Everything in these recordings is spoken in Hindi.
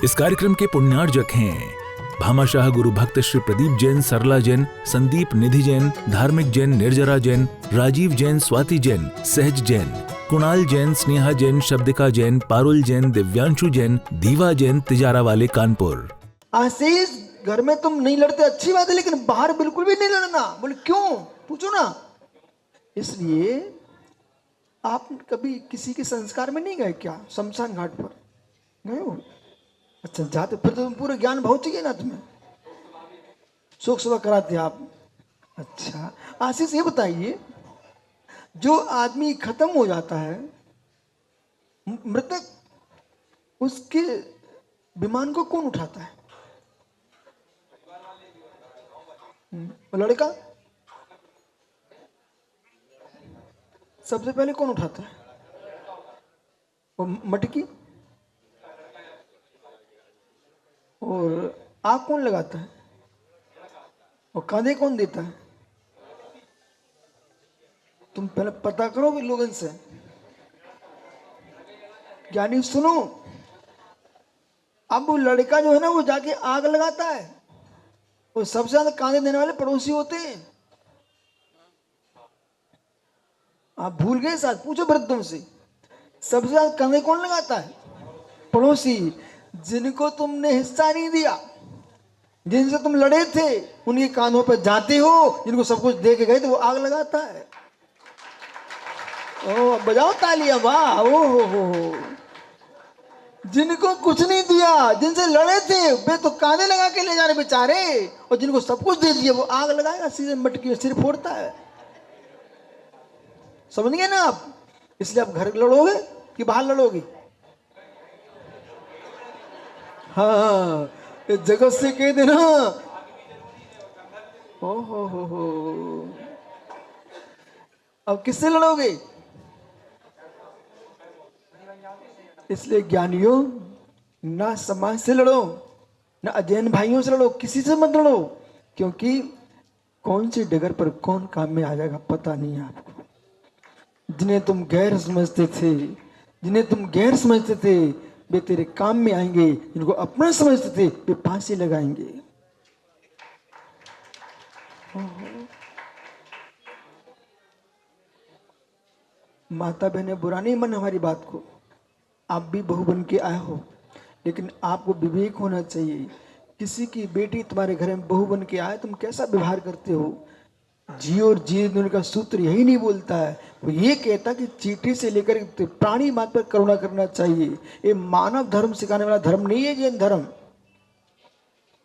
इस कार्यक्रम के पुण्यार्जक हैं भामाशाह गुरु भक्त श्री प्रदीप जैन, सरला जैन, संदीप निधि जैन, धार्मिक जैन, निर्जरा जैन, राजीव जैन, स्वाति जैन, सहज जैन, कुणाल जैन, स्नेहा जैन, शब्दिका जैन, पारुल जैन, दिव्यांशु जैन, दीवा जैन, तिजारा वाले कानपुर। आशीष, घर में तुम नहीं लड़ते अच्छी बात है, लेकिन बाहर बिल्कुल भी नहीं लड़ना। बोले क्यों? पूछो ना। इसलिए आप कभी किसी के संस्कार में नहीं गए क्या? शमशान घाट पर गए हो? अच्छा, जाते फिर तो पूरे ज्ञान बहुत चाहिए ना तुम्हें। शोक सभा कराते आप। अच्छा आशीष, ये बताइए, जो आदमी खत्म हो जाता है, मृतक, उसके विमान को कौन उठाता है? लड़का सबसे पहले कौन उठाता है? और मटकी? और आग कौन लगाता है? और कांधे कौन देता है? तुम पहले पता करो भी लोगों से। ज्ञानी सुनो, अब वो लड़का जो है ना, वो जाके आग लगाता है। वो सबसे ज्यादा कांधे देने वाले पड़ोसी होते हैं। आप भूल गए साथ? पूछो वृद्धों से, सबसे ज्यादा कांधे कौन लगाता है? पड़ोसी। जिनको तुमने हिस्सा नहीं दिया, जिनसे तुम लड़े थे, उनके कांधों पर जाते हो। जिनको सब कुछ दे के गए थे, वो आग लगाता है। ओ बजाओ तालियां, वाह। ओ हो। जिनको कुछ नहीं दिया, जिनसे लड़े थे, वे तो कांधे लगा के ले जा रहे बेचारे। और जिनको सब कुछ दे दिया, वो आग लगाएगा, सीधे मटकी में सिर फोड़ता है। समझ गए ना आप? इसलिए आप घर लड़ोगे कि बाहर लड़ोगे? हाँ, जगत से कह देना। हो। अब किससे लड़ोगे? इसलिए ज्ञानियों, ना समाज से लड़ो, ना अजैन भाइयों से लड़ो, किसी से मत लड़ो। क्योंकि कौन सी डगर पर कौन काम में आ जाएगा पता नहीं है आपको। जिन्हें तुम गैर समझते थे, वे तेरे काम में आएंगे। जिनको अपना समझते थे, वे फांसी लगाएंगे। माता बहने, बुरा नहीं मन हमारी बात को। आप भी बहू बन के आए हो, लेकिन आपको विवेक होना चाहिए। किसी की बेटी तुम्हारे घर में बहू बन के आए, तुम कैसा व्यवहार करते हो? जी और जी दुनिया का सूत्र यही नहीं बोलता है। वो ये कहता कि चींटी से लेकर प्राणी मात्र पर करुणा करना चाहिए। ये मानव धर्म सिखाने वाला धर्म नहीं है जैन धर्म।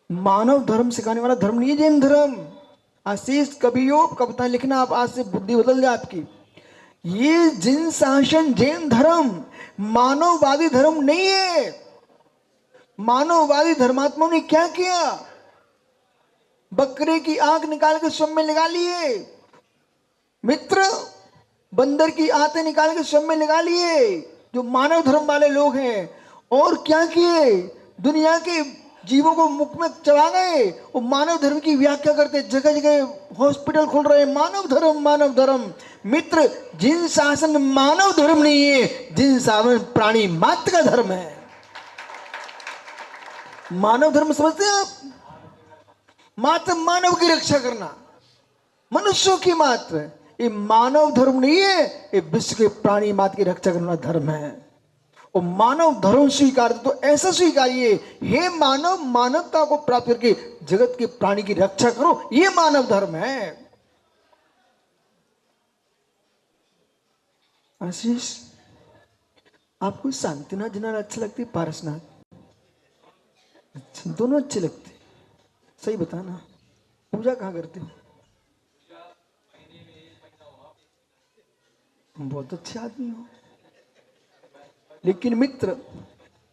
मानव धर्म सिखाने वाला धर्म नहीं है जैन धर्म। आशीष, कवियों कविता लिखना, आप आज से बुद्धि बदल जाए आपकी। ये जिन शासन जैन धर्म मानववादी धर्म नहीं है। मानववादी धर्मात्माओं ने क्या किया? बकरे की आंख निकाल के स्वयं में लगा लिए मित्र, बंदर की आंतें निकाल के स्वयं में लगा लिए, जो मानव धर्म वाले लोग हैं। और क्या किए? दुनिया के जीवों को मुख में चला गए। वो मानव धर्म की व्याख्या करते, जगह जगह हॉस्पिटल खुल रहे, मानव धर्म। मित्र, जिन शासन मानव धर्म नहीं है, जिन शासन प्राणी मात्र का धर्म है। मानव धर्म समझते हैं आप? मात्र मानव की रक्षा करना, मनुष्यों की मात्र। ये मानव धर्म नहीं है, ये विश्व के प्राणी मात्र की रक्षा करना धर्म है। और मानव धर्म स्वीकार तो ऐसा स्वीकारिए, हे मानव, मानवता को प्राप्त करके जगत के प्राणी की रक्षा करो, ये मानव धर्म है। आशीष, आपको शांतिनाथ जिनारा अच्छा लगती, पारसनाथ? अच्छा, दोनों अच्छे लगते। सही बताना, पूजा कहाँ करते हो? बहुत अच्छे आदमी हो। लेकिन मित्र,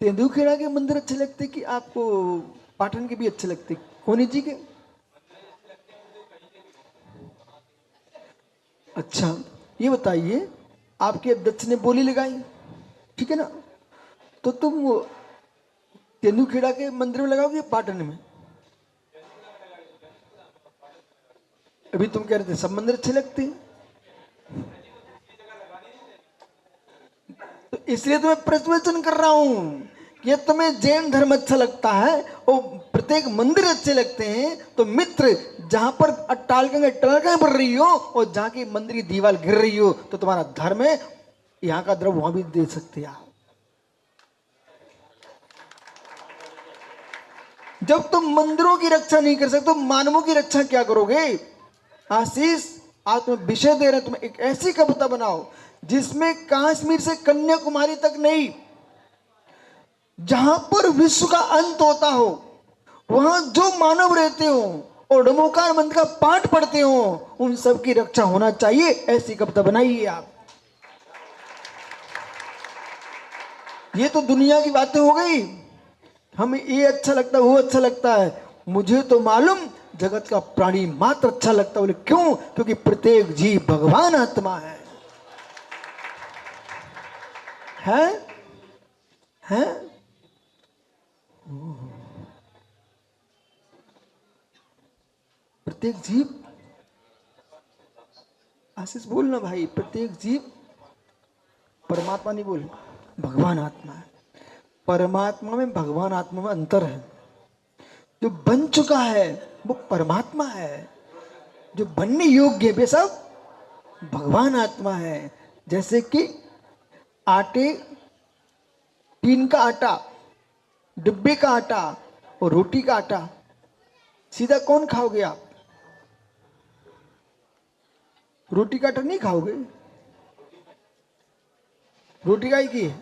तेंदुखेड़ा के मंदिर अच्छे लगते कि आपको पाटन के भी अच्छे लगते? कोनी जी के? अच्छा, ये बताइए, आपके अध्यक्ष ने बोली लगाई, ठीक है ना, तो तुम तेंदुखेड़ा के मंदिर में लगाओगे पाटन में? अभी तुम कह रहे थे सब मंदिर अच्छे लगते हैं, तो इसलिए तो मैं प्रश्नवचन कर रहा हूं कि तुम्हें जैन धर्म अच्छा लगता है और प्रत्येक मंदिर अच्छे लगते हैं, तो मित्र जहां पर अट्टालिकाएं बढ़ रही हो और जहां की मंदिर की दीवार गिर रही हो तो तुम्हारा धर्म है, यहां का द्रव्य वहां भी दे सकते हैं आप। जब तुम मंदिरों की रक्षा नहीं कर सकते तो मानवों की रक्षा क्या करोगे? आशीष, आज तुम्हें विषय दे रहे, तुम एक ऐसी कविता बनाओ जिसमें कश्मीर से कन्याकुमारी तक नहीं, जहां पर विश्व का अंत होता हो, वहां जो मानव रहते हो और डमोकार मंत्र का पाठ पढ़ते हो, उन सब की रक्षा होना चाहिए। ऐसी कविता बनाइए आप। ये तो दुनिया की बातें हो गई, हमें ये अच्छा लगता है वो अच्छा लगता है। मुझे तो मालूम जगत का प्राणी मात्र अच्छा लगता है। बोले क्यों? क्योंकि प्रत्येक जीव भगवान आत्मा है। है? प्रत्येक जीव, आशीष बोलना भाई, प्रत्येक जीव परमात्मा नहीं बोल, भगवान आत्मा है। परमात्मा में भगवान आत्मा में अंतर है। जो बन चुका है वो परमात्मा है, जो बनने योग्य है वे सब भगवान आत्मा है। जैसे कि आटे, टीन का आटा, डिब्बे का आटा और रोटी का आटा, सीधा कौन खाओगे आप? रोटी का आटा नहीं खाओगे। रोटी गाय की है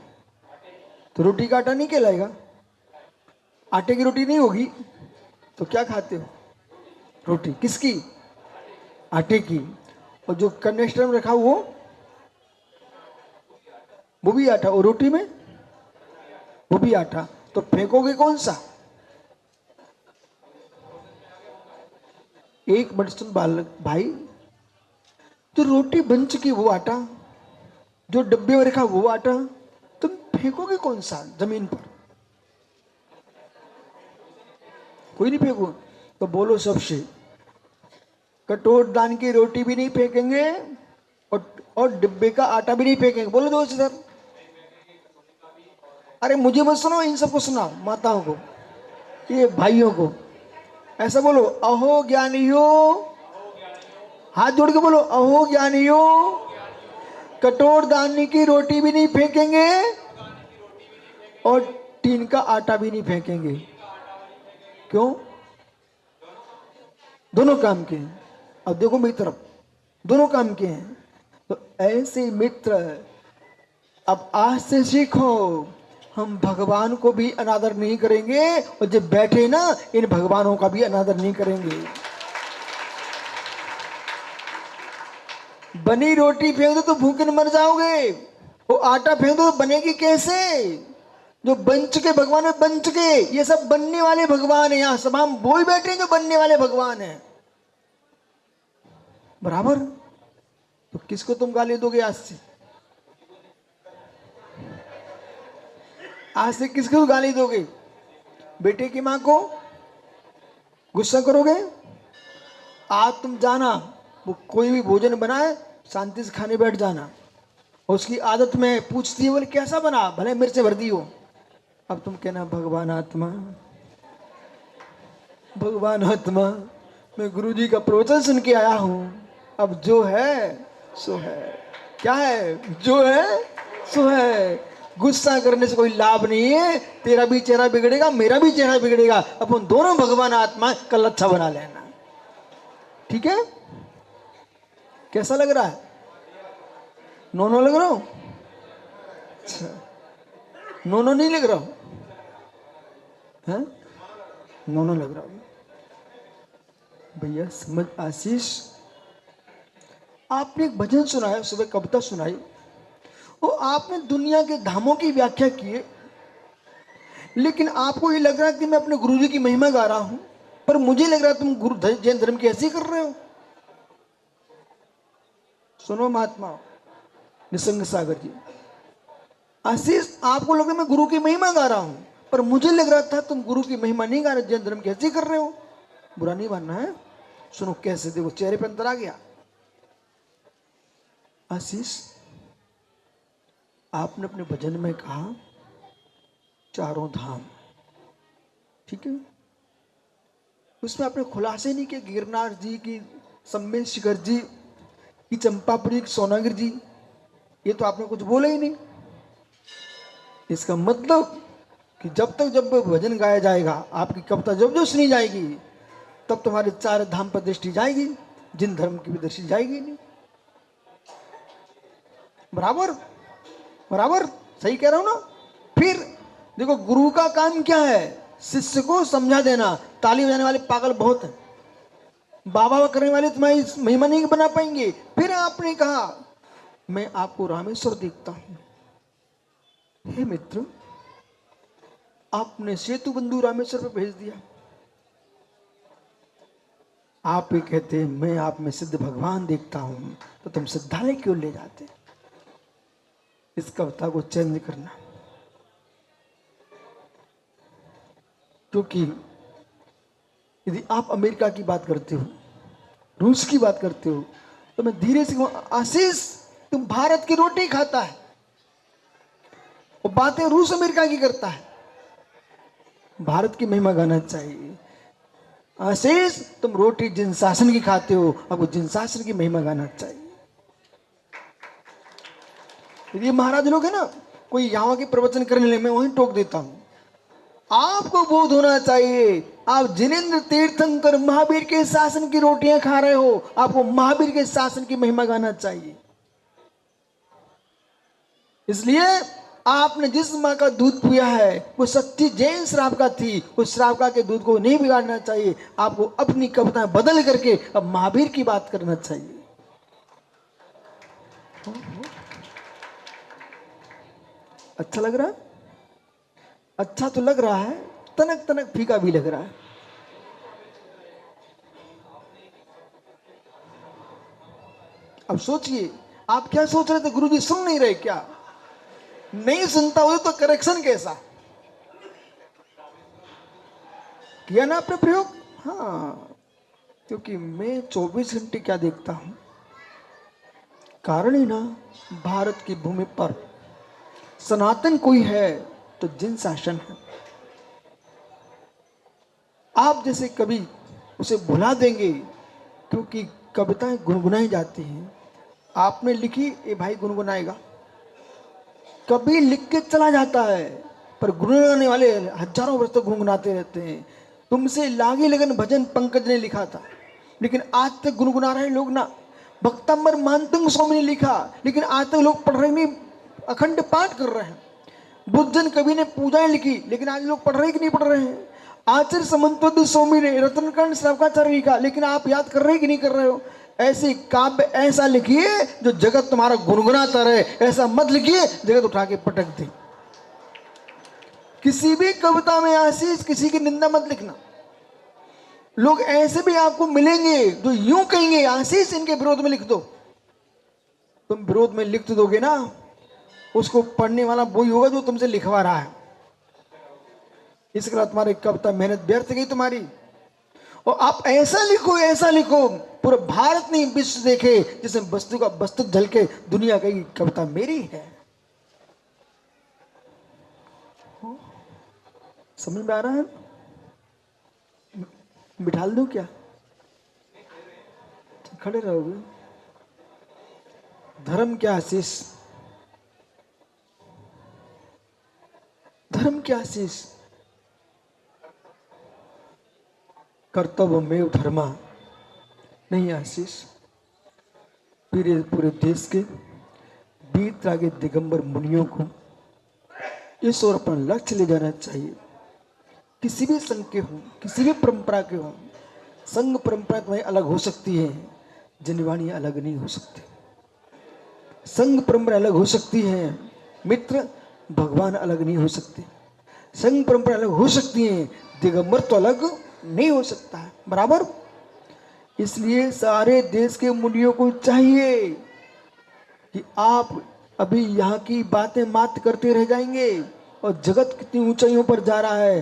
तो रोटी का आटा नहीं कहलाएगा। आटे की रोटी नहीं होगी तो क्या खाते हो? रोटी। किसकी? आटे की। और जो कनेस्टर में रखा वो भी आटा, और रोटी में वो भी आटा, तो फेंकोगे कौन सा? एक मिनट सुन बालक भाई, तो रोटी बन चुकी वो आटा, जो डब्बे में रखा वो आटा, तुम फेंकोगे कौन सा जमीन पर? कोई नहीं फेंको। तो बोलो सबसे, कटोर दान की रोटी भी नहीं फेंकेंगे और डिब्बे का आटा भी नहीं फेंकेंगे। बोलो दोस्त सर। अरे मुझे मत सुनो, इन सबको सुना, माताओं को, ये भाइयों को। ऐसा बोलो, अहो ज्ञानियों, हाथ जोड़ के बोलो, अहो ज्ञानियों, कटोर दानी की रोटी भी नहीं फेंकेंगे और टीन का आटा भी नहीं फेंकेंगे। क्यों? दोनों काम के हैं। अब देखो मेरी तरफ, दोनों काम के हैं। तो ऐसे मित्र अब आज से सीखो, हम भगवान को भी अनादर नहीं करेंगे और जब बैठे ना इन भगवानों का भी अनादर नहीं करेंगे। बनी रोटी फेंक दो तो भूखे मर जाओगे, वो आटा फेंक दो तो बनेगी कैसे? जो बन चुके भगवान है, बन चुके, ये सब बनने वाले भगवान है। यहां सब हम बोल बैठे हैं जो बनने वाले भगवान है बराबर। तो किसको तुम गाली दोगे आज से? आज से किसको गाली दोगे? बेटे की मां को गुस्सा करोगे? आज तुम जाना, वो कोई भी भोजन बनाए शांति से खाने बैठ जाना, उसकी आदत में पूछती है, बोले कैसा बना, भले मिर्च भर दी हो। अब तुम कहना भगवान आत्मा, भगवान आत्मा, मैं गुरुजी का प्रवचन सुन के आया हूं, अब जो है सो है। क्या है? जो है सो है। गुस्सा करने से कोई लाभ नहीं है, तेरा भी चेहरा बिगड़ेगा, मेरा भी चेहरा बिगड़ेगा। अपन दोनों भगवान आत्मा, कल अच्छा बना लेना, ठीक है? कैसा लग रहा है? नो लग रहा हूं? अच्छा, नो नहीं लग रहा हूं? नो लग रहा हूं भैया। समझ आशीष, आपने एक भजन सुनाया, सुबह कविता सुनाई, वो आपने दुनिया के धामों की व्याख्या की है, लेकिन आपको ये लग रहा है कि मैं अपने गुरुजी की महिमा गा रहा हूं, पर मुझे लग रहा है तुम गुरु जैन धर्म की ऐसी कर रहे हो। सुनो महात्मा निसंग सागर जी, आशीष, आपको लग रहा है मैं गुरु की महिमा गा रहा हूं, पर मुझे लग रहा था तुम गुरु की महिमा नहीं गा रहे, जैन धर्म की ऐसी कर रहे हो। बुरा नहीं मानना है, सुनो कैसे, देखो चेहरे पे अंतर आ गया। आशीष, आपने अपने भजन में कहा चारों धाम, ठीक है, उसमें आपने खुलासे नहीं किया गिरनार जी की, सम्मेद शिखर जी की, चंपापुरी की, सोनागिर जी, ये तो आपने कुछ बोला ही नहीं। इसका मतलब कि जब भजन गाया जाएगा, आपकी कविता जब जो सुनी जाएगी, तब तुम्हारे चार धाम पर दृष्टि जाएगी, जिन धर्म की भी दृष्टि जाएगी नहीं। बराबर बराबर सही कह रहा हूं ना। फिर देखो, गुरु का काम क्या है? शिष्य को समझा देना। ताली बजाने वाले पागल बहुत हैं, बाबा करने वाले तुम्हारी महिमा नहीं बना पाएंगे। फिर आपने कहा मैं आपको रामेश्वर देखता हूं। हे मित्र, आपने सेतु बंधु रामेश्वर पे भेज दिया। आप ही कहते मैं आप में सिद्ध भगवान देखता हूं, तो तुम सिद्धालय क्यों ले जाते? इस कविता को चेंज करना, क्योंकि यदि आप अमेरिका की बात करते हो, रूस की बात करते हो, तो मैं धीरे से कहूं, आशीष तुम भारत की रोटी खाता है और बातें रूस अमेरिका की करता है। भारत की महिमा गाना चाहिए। आशीष तुम रोटी जिन शासन की खाते हो, आपको जिन शासन की महिमा गाना चाहिए। ये महाराज लोग है ना, कोई यहाँ के प्रवचन करने लगे, मैं वहीं टोक देता हूं। आपको बोध होना चाहिए, आप जिनेंद्र तीर्थंकर महावीर के शासन की रोटियां खा रहे हो, आपको महावीर के शासन की महिमा गाना चाहिए। इसलिए आपने जिस माँ का दूध पिया है वो सच्ची जैन श्रावका थी, उस श्रावका के दूध को नहीं बिगाड़ना चाहिए। आपको अपनी कविताएं बदल करके अब महावीर की बात करना चाहिए। अच्छा लग रहा है? अच्छा तो लग रहा है, तनक तनक फीका भी लग रहा है। अब सोचिए, आप क्या सोच रहे थे? गुरुजी सुन नहीं रहे क्या? नहीं सुनता हो तो करेक्शन कैसा किया ना आपने प्रयोग? हाँ, क्योंकि मैं 24 घंटे क्या देखता हूं, कारण ही ना भारत की भूमि पर सनातन कोई है तो जिन शासन है। आप जैसे कभी उसे भुला देंगे, क्योंकि कविताएं गुनगुनाई जाती हैं। आपने लिखी, ये भाई गुनगुनाएगा, कभी लिख के चला जाता है, पर गुनगुनाने वाले हजारों वर्ष तक गुनगुनाते रहते हैं। तुमसे लागी लगन भजन पंकज ने लिखा था, लेकिन आज तक गुनगुना रहे लोग ना। भक्तंबर मानतंग स्वामी ने लिखा, लेकिन आज तक लोग पढ़ रहे नहीं, अखंड पाठ कर रहे हैं। बुद्धजन कवि ने पूजाएं लिखी, लेकिन आज लोग पढ़ रहे कि नहीं पढ़ रहे हैं। आचार्य समंतोद स्वामी ने रत्नकंड श्रावकाचार्य लिखा, लेकिन आप याद कर रहे कि नहीं कर रहे हो। ऐसे काव्य ऐसा लिखिए जो जगत तुम्हारा गुनगुनाता रहे, ऐसा मत लिखिए जगत उठा के पटक दे। किसी भी कविता में आशीष किसी की निंदा मत लिखना। लोग ऐसे भी आपको मिलेंगे जो यूं कहेंगे, आशीष इनके विरोध में लिख दो। तुम विरोध में लिख दोगे ना, उसको पढ़ने वाला वही होगा जो तुमसे लिखवा रहा है। इसके बाद तुम्हारी कविता मेहनत व्यर्थ गई तुम्हारी। और आप ऐसा लिखो पूरा भारत नहीं विश्व देखे, जिसमें वस्तु का वस्तु झलके, दुनिया कहेगी कविता मेरी है। समझ में आ रहा है? बिठाल दूं क्या? खड़े रहोगे? धर्म क्या आशीष? धर्म क्या आशीष? कर्तव्य में धर्मा नहीं आशीष। पूरे देश के बीत आगे दिगंबर मुनियों को इस ओर अपना लक्ष्य ले जाना चाहिए। किसी भी संघ के हो, किसी भी परंपरा के हो, संघ परंपरा तुम्हारी अलग हो सकती है, जनवाणी अलग नहीं हो सकती। संघ परंपरा अलग हो सकती है मित्र, भगवान अलग नहीं हो सकते। संघ परंपरा अलग हो सकती है, दिगंबर तो अलग नहीं हो सकता है। बराबर? इसलिए सारे देश के मुनियों को चाहिए कि आप अभी यहाँ की बातें मात्र करते रह जाएंगे और जगत कितनी ऊंचाइयों पर जा रहा है।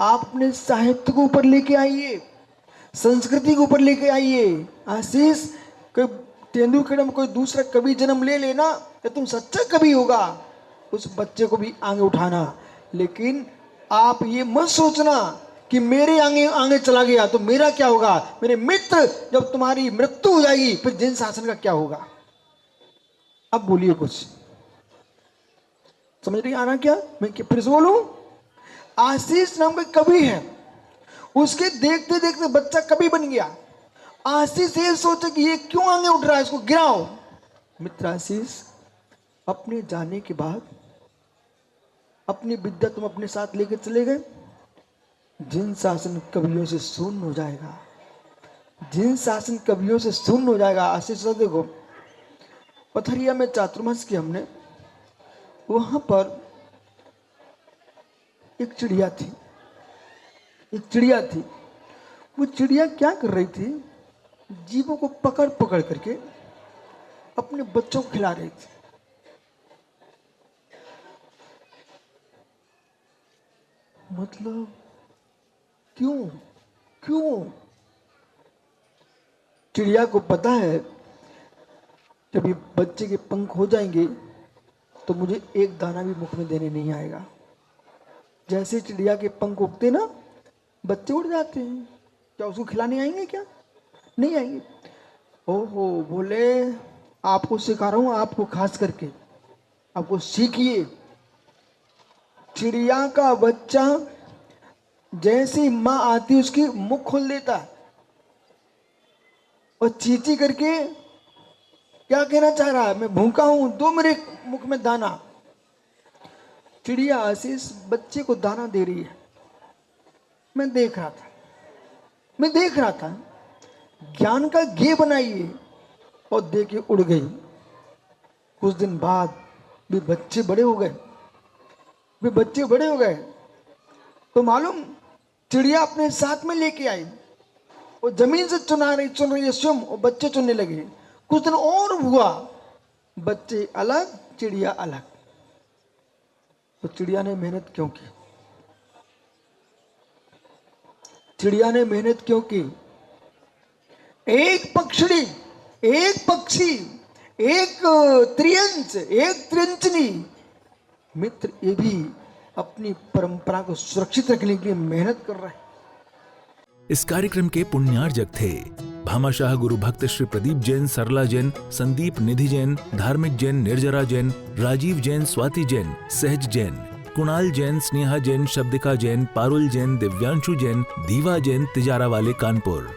आप अपने साहित्य को ऊपर लेके आइए। संस्कृति के ऊपर लेके आइए। आशीष, कोई तेंदुलकर में कोई दूसरा कवि जन्म ले लेना तो तुम सच्चा कवि होगा, उस बच्चे को भी आगे उठाना। लेकिन आप ये मत सोचना कि मेरे आगे आगे चला गया तो मेरा क्या होगा। मेरे मित्र, जब तुम्हारी मृत्यु हो जाएगी फिर जिन शासन का क्या होगा। अब बोलिए कुछ समझ नहीं आ रहा क्या? मैं फिर से बोलूं, आशीष नाम का कवि है, उसके देखते देखते बच्चा कवि बन गया। आशीष ये सोचे कि ये क्यों आगे उठ रहा है, इसको गिराओ। मित्र आशीष, अपने जाने के बाद अपनी विद्या तुम अपने साथ लेकर चले गए, जिन शासन कवियों से शून्य हो जाएगा, जिन शासन कवियों से शून्य हो जाएगा। आशीष देखो, पथरिया में चातुर्मास की हमने, वहां पर एक चिड़िया थी, एक चिड़िया थी। वो चिड़िया क्या कर रही थी, जीवों को पकड़ पकड़ करके अपने बच्चों को खिला रही थी। मतलब क्यों? क्यों? चिड़िया को पता है जब ये बच्चे के पंख हो जाएंगे तो मुझे एक दाना भी मुख में देने नहीं आएगा। जैसे चिड़िया के पंख उगते ना, बच्चे उड़ जाते हैं, क्या उसको खिलाने आएंगे? क्या नहीं आएंगे। ओहो, बोले आपको सिखा रहा हूं, आपको खास करके आपको सीखिए। चिड़िया का बच्चा जैसे ही माँ आती उसकी मुख खोल देता और चींची करके क्या कहना चाह रहा है, मैं भूखा हूं, दो मेरे मुख में दाना। चिड़िया आशीष बच्चे को दाना दे रही है। मैं देख रहा था, ज्ञान का घे बनाइए, और देखे उड़ गई। कुछ दिन बाद भी बच्चे बड़े हो गए, तो मालूम चिड़िया अपने साथ में लेके आई, और जमीन से चुन रही है स्वयं, और बच्चे चुनने लगे। कुछ दिन और हुआ, बच्चे अलग चिड़िया अलग। तो चिड़िया ने मेहनत क्यों की? चिड़िया ने मेहनत क्यों की? एक पक्षी, एक त्रियंच, एक त्रियंचनी। मित्र, ये भी अपनी परंपरा को सुरक्षित रखने के लिए मेहनत कर रहा है। इस कार्यक्रम के पुण्यार्जक थे भामाशाह गुरु भक्त श्री प्रदीप जैन, सरला जैन, संदीप निधि जैन, धार्मिक जैन, निर्जरा जैन, राजीव जैन, स्वाति जैन, सहज जैन, कुणाल जैन, स्नेहा जैन, शब्दिका जैन, पारुल जैन, दिव्यांशु जैन, दीवा जैन, तिजारा वाले कानपुर।